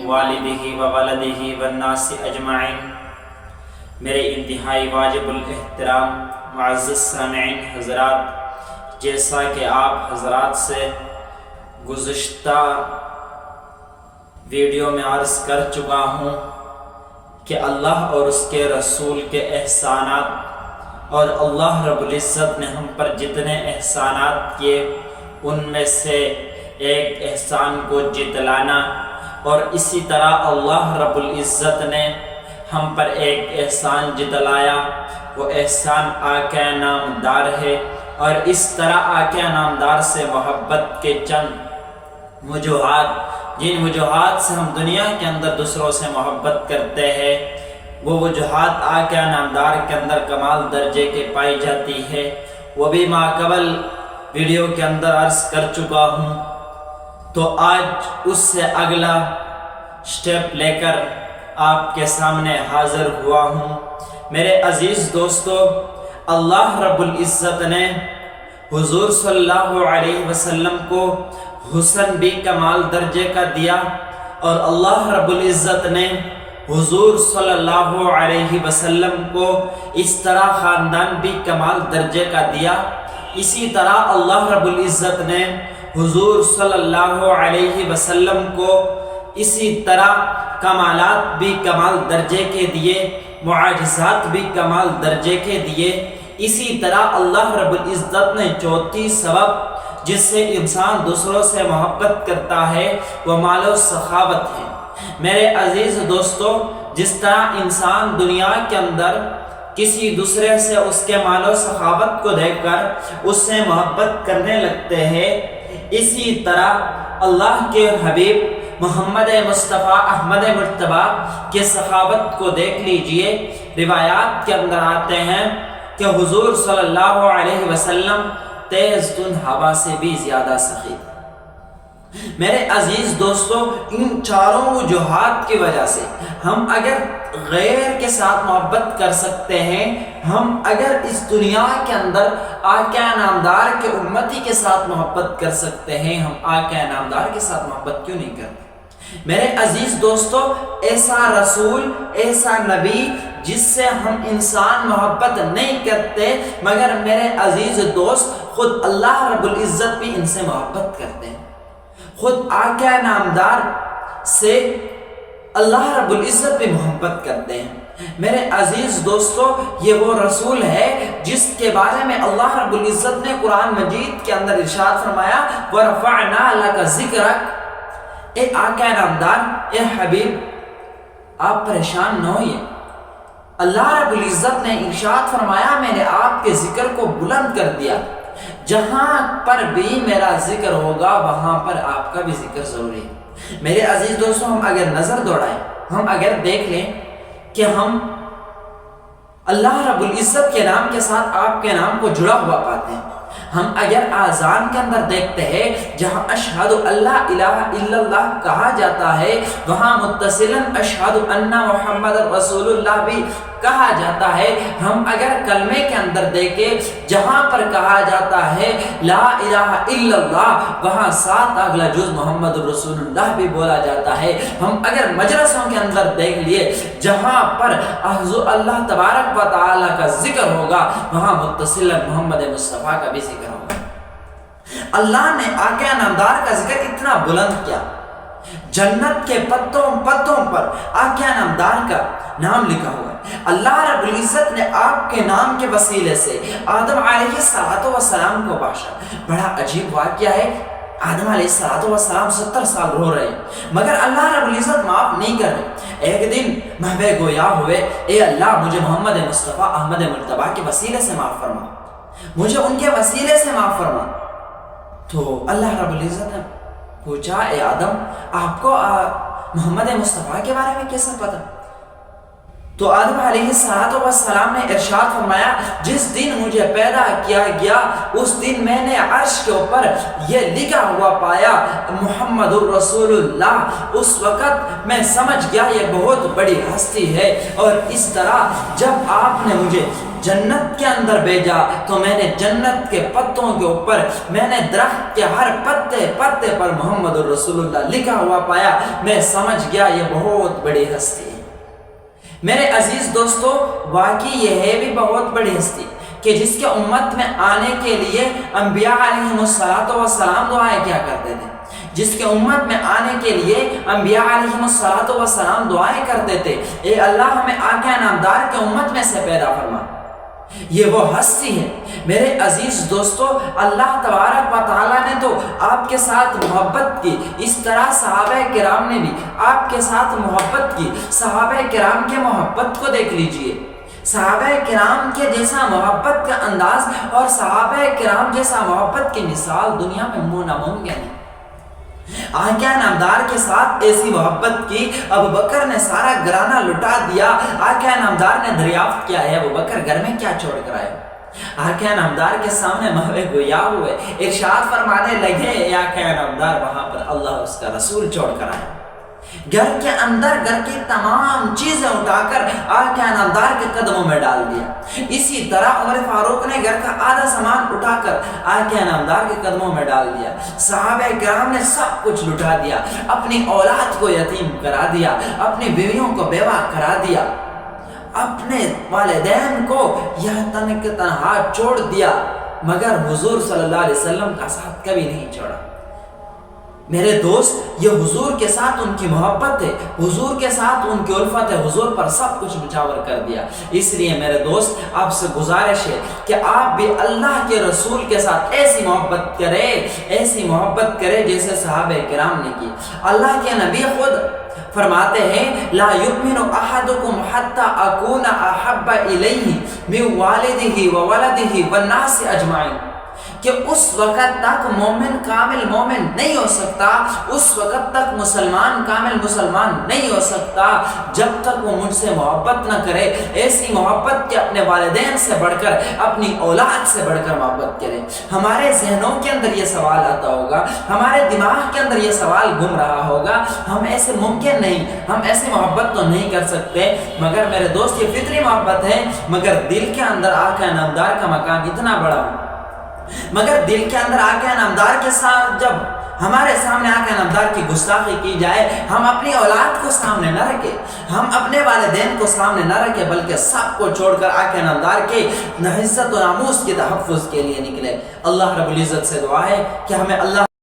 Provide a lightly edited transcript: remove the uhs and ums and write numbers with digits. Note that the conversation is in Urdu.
والدہ و ولدہ والناس اجمعین۔ میرے انتہائی واجب الاحترام معزز سامعین حضرات، جیسا کہ آپ حضرات سے گزشتہ ویڈیو میں عرض کر چکا ہوں کہ اللہ اور اس کے رسول کے احسانات اور اللہ رب العزت نے ہم پر جتنے احسانات کیے ان میں سے ایک احسان کو جتلانا، اور اسی طرح اللہ رب العزت نے ہم پر ایک احسان جتلایا، وہ احسان آقا نامدار ہے۔ اور اس طرح آقا نامدار سے محبت کے چند وجوہات، جن وجوہات سے ہم دنیا کے اندر دوسروں سے محبت کرتے ہیں، وہ وجوہات آقا نامدار کے اندر کمال درجے کے پائی جاتی ہے، وہ بھی ماقبل ویڈیو کے اندر عرض کر چکا ہوں۔ تو آج اس سے اگلا سٹیپ لے کر آپ کے سامنے حاضر ہوا ہوں۔ میرے عزیز دوستو، اللہ رب العزت نے حضور صلی اللہ علیہ وسلم کو حسن بھی کمال درجے کا دیا، اور اللہ رب العزت نے حضور صلی اللہ علیہ وسلم کو اس طرح خاندان بھی کمال درجے کا دیا۔ اسی طرح اللہ رب العزت نے حضور صلی اللہ علیہ وسلم کو اسی طرح کمالات بھی کمال درجے کے دیے، معجزات بھی کمال درجے کے دیے۔ اسی طرح اللہ رب العزت نے چوتھی سبب جس سے انسان دوسروں سے محبت کرتا ہے وہ مال و سخاوت ہے۔ میرے عزیز دوستو، جس طرح انسان دنیا کے اندر کسی دوسرے سے اس کے مال و سخاوت کو دیکھ کر اس سے محبت کرنے لگتے ہیں، اسی طرح اللہ کے حبیب محمد مصطفیٰ احمد مرتبہ کے سخاوت کو دیکھ لیجئے۔ روایات کے اندر آتے ہیں کہ حضور صلی اللہ علیہ وسلم تیز تند ہوا سے بھی زیادہ سخی تھے۔ میرے عزیز دوستو، ان چاروں وجوہات کی وجہ سے ہم اگر غیر کے ساتھ محبت کر سکتے ہیں، ہم اگر اس دنیا کے اندر آقا نامدار کے امتی کے ساتھ محبت کر سکتے ہیں، ہم آقا نامدار کے ساتھ محبت کیوں نہیں کرتے؟ میرے عزیز دوستو، ایسا رسول، ایسا نبی جس سے ہم انسان محبت نہیں کرتے، مگر میرے عزیز دوست خود اللہ رب العزت بھی ان سے محبت کرتے ہیں۔ خود آقا نامدار سے اللہ رب العزت بھی محبت کرتے ہیں۔ میرے عزیز دوستو، یہ وہ رسول ہے جس کے بارے میں اللہ رب العزت نے قرآن مجید کے اندر ارشاد فرمایا، وَرَفَعْنَا لَكَ ذِكْرَكَ۔ اے آقا نامدار، اے حبیب، آپ پریشان نہ ہوئیے۔ اللہ رب العزت نے ارشاد فرمایا، میں نے آپ کے ذکر کو بلند کر دیا، جہاں پر بھی میرا ذکر ہوگا وہاں پر آپ کا بھی ذکر ضروری ہے۔ میرے عزیز دوستو، ہم اگر نظر دوڑائیں، ہم اگر دیکھ لیں کہ ہم اللہ رب العزت کے نام کے ساتھ آپ کے نام کو جڑا ہوا پاتے ہیں، ہم اگر آذان کے اندر دیکھتے ہیں جہاں اشہد اللہ الہ الا اللہ کہا جاتا ہے، وہاں متصلاً اشہد ان محمد رسول اللہ بھی کہا جاتا ہے۔ ہم اگر کلمے کے اندر دیکھیں جہاں پر کہا جاتا ہے لا الہ الا اللہ، وہاں ساتھ اگلا جز محمد رسول اللہ بھی بولا جاتا ہے۔ ہم اگر مجلسوں کے اندر دیکھ لیے جہاں پر اللہ تبارک و تعالی کا ذکر ہوگا، وہاں متصلاً محمد مصطفیٰ کا بھی ذکر ہوگا۔ اللہ نے آقا نامدار کا ذکر اتنا بلند کیا، جنت کے پتوں پر آقا نامدار کا نام لکھا ہوا ہے۔ اللہ رب العزت نے آپ کے نام کے وسیلے سے آدم علیہ السلام کو بخشا۔ بڑا عجیب واقعہ ہے، آدم علیہ السلام 70 سال رو رہے ہیں، مگر اللہ رب العزت معاف نہیں کر رہے۔ ایک دن محبے گویا ہوئے، اے اللہ، مجھے محمد مصطفیٰ احمد مرتبہ کے وسیلے سے معاف فرما، مجھے ان کے وسیلے سے معاف فرما۔ تو اللہ رب العزت نے پوچھا، اے آدم، آپ کو محمد مصطفیٰ کے بارے میں کیسا پتا؟ تو آدم علیہ السلام نے ارشاد فرمایا جس دن مجھے پیدا کیا گیا اس دن میں نے عرش کے اوپر یہ لکھا ہوا پایا محمد الرسول اللہ۔ اس وقت میں سمجھ گیا یہ بہت بڑی ہستی ہے۔ اور اس طرح جب آپ نے مجھے جنت کے اندر بھیجا تو میں نے جنت کے پتوں کے اوپر میں نے درخت کے ہر پتے پر محمد الرسول اللہ لکھا ہوا پایا۔ میں سمجھ گیا یہ بہت بڑی ہستی ہے۔ میرے عزیز دوستو، واقعی یہ ہے بھی بہت بڑی ہستی کہ جس کے امت میں آنے کے لیے انبیاء علیہم السلام دعائیں کیا کرتے تھے، جس کے امت میں آنے کے لیے انبیاء علیہم السلام دعائیں کرتے تھے، اے اللہ ہمیں آقا نامدار کے امت میں سے پیدا فرما۔ یہ وہ ہستی ہے۔ میرے عزیز دوستو، اللہ تبارک و تعالیٰ نے تو آپ کے ساتھ محبت کی، اس طرح صحابہ کرام نے بھی آپ کے ساتھ محبت کی۔ صحابہ کرام کے محبت کو دیکھ لیجئے، صحابہ کرام کے جیسا محبت کا انداز اور صحابہ کرام جیسا محبت کی مثال دنیا میں ناممکن ہے۔ آقا نامدار کے ساتھ ایسی محبت کی، ابو بکر نے سارا گھرانہ لٹا دیا۔ آقا نامدار نے دریافت کیا ہے ابو بکر گھر میں کیا چھوڑ کر آئے؟ آقا نامدار کے سامنے محو گویا ہوئے، ارشاد فرمانے لگے اے آقا نامدار وہاں پر اللہ اس کا رسول چھوڑ کر آئے۔ گھر کے اندر گھر کی تمام چیزیں اٹھا کر آقا نامدار کے قدموں میں ڈال دیا۔ اسی طرح عمر فاروق نے گھر کا آدھا سامان اٹھا کر آقا نامدار کے قدموں میں ڈال دیا۔ صحابہ کرام نے سب کچھ لٹا دیا، اپنی اولاد کو یتیم کرا دیا، اپنی بیویوں کو بیوہ کرا دیا، اپنے والدین کو یہاں تک کہ تنہا چھوڑ دیا، مگر حضور صلی اللہ علیہ وسلم کا ساتھ کبھی نہیں چھوڑا۔ میرے دوست، یہ حضور کے ساتھ ان کی محبت ہے، حضور کے ساتھ ان کی الفت ہے، حضور پر سب کچھ نچھاور کر دیا۔ اس لیے میرے دوست آپ سے گزارش ہے کہ آپ بھی اللہ کے رسول کے ساتھ ایسی محبت کرے جیسے صحابہ کرام نے کی۔ اللہ کے نبی خود فرماتے ہیں لا یؤمن احدکم حتی اکون احب الیہ من والدہ وولدہ والناس اجمعین، کہ اس وقت تک مومن کامل مومن نہیں ہو سکتا، اس وقت تک مسلمان کامل مسلمان نہیں ہو سکتا جب تک وہ مجھ سے محبت نہ کرے، ایسی محبت کہ اپنے والدین سے بڑھ کر، اپنی اولاد سے بڑھ کر محبت کرے۔ ہمارے ذہنوں کے اندر یہ سوال آتا ہوگا، ہمارے دماغ کے اندر یہ سوال گھوم رہا ہوگا، ہم ایسے ممکن نہیں، ہم ایسی محبت تو نہیں کر سکتے، مگر میرے دوست یہ فطری محبت ہے، مگر دل کے اندر آقا نامدار کا مکان اتنا بڑا ہو، مگر دل کے اندر آقا نامدار کے ساتھ جب ہمارے سامنے آقا نامدار کی گستاخی کی جائے، ہم اپنی اولاد کو سامنے نہ رکھے، ہم اپنے والدین کو سامنے نہ رکھے، بلکہ سب کو چھوڑ کر آقا نامدار کے عزت و ناموس کے تحفظ کے لیے نکلے۔ اللہ رب العزت سے دعا ہے کہ ہمیں اللہ